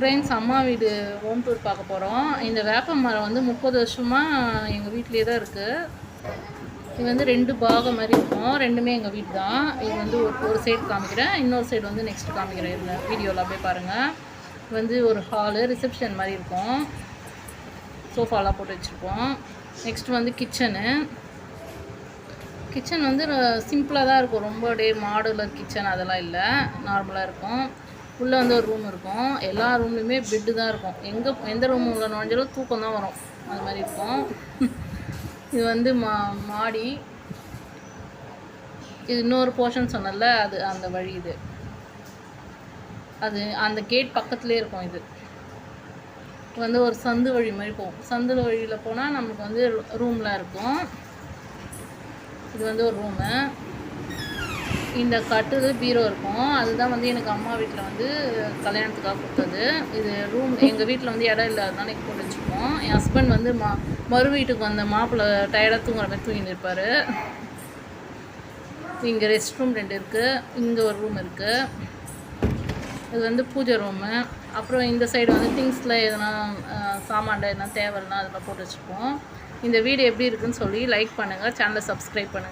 Friends, அம்மா வீடு home tour பார்க்க போகிறோம். இந்த வேப்ப மரம் வந்து 30 வருஷமாக எங்கள் வீட்டிலே தான் இருக்குது. இது வந்து 2 பாகம் மாதிரி இருக்கும். ரெண்டுமே எங்கள் வீடு தான். இது வந்து ஒரு சைடு காமிக்கிறேன், இன்னொரு சைடு வந்து நெக்ஸ்ட் காமிக்கிறேன். இதில் வீடியோவில் அப்படியே பாருங்கள். இது வந்து ஒரு ஹாலு, ரிசப்ஷன் மாதிரி இருக்கும். சோஃபாலாம் போட்டு வச்சுருப்போம். நெக்ஸ்ட் வந்து கிச்சன் வந்து சிம்பிளாக தான் இருக்கும். ரொம்ப அப்படியே மாடுலர் கிச்சன் அதெல்லாம் இல்லை, நார்மலாக இருக்கும். உள்ளே வந்து ஒரு ரூம் இருக்கும். எல்லா ரூம்லேயுமே பெட்டு தான் இருக்கும். எந்த ரூம் உள்ள நுழைஞ்சாலும் தூக்கம் தான் வரும், அது மாதிரி இருக்கும். இது வந்து மாடி. இது இன்னொரு போர்ஷன் சொன்னல, அது அந்த வழி. அது அந்த கேட் பக்கத்துலேயே இருக்கும். இது வந்து ஒரு சந்து வழி மாதிரி போகும். சந்து வழியில் போனால் நமக்கு வந்து ரூம்லாம் இருக்கும். இது வந்து ஒரு ரூமு. இந்த கட்டில் பீரோ இருக்கும். அதுதான் வந்து எனக்கு அம்மா வீட்டில் வந்து கல்யாணத்துக்காக கொடுத்தது. இது ரூம் எங்கள் வீட்டில் வந்து இடம் இல்லாதனால எனக்கு போட்டு வச்சுப்போம். என் ஹஸ்பண்ட் வந்து மறு வீட்டுக்கு வந்த மாப்பிள்ளை டயர்டாக தூங்குற மாதிரி தூங்கிட்டு இருப்பார். இங்கே ரெஸ்ட் ரூம் 2 இருக்குது. இங்கே ஒரு ரூம் இருக்குது. இது வந்து பூஜை ரூமு. அப்புறம் இந்த சைடு வந்து திங்ஸில் எதனா சாமான்ல எதனா தேவைன்னா அதெல்லாம் போட்டு வச்சுப்போம். இந்த வீடு எப்படி இருக்குதுன்னு சொல்லி லைக் பண்ணுங்கள், சேனலை சப்ஸ்கிரைப் பண்ணுங்கள்.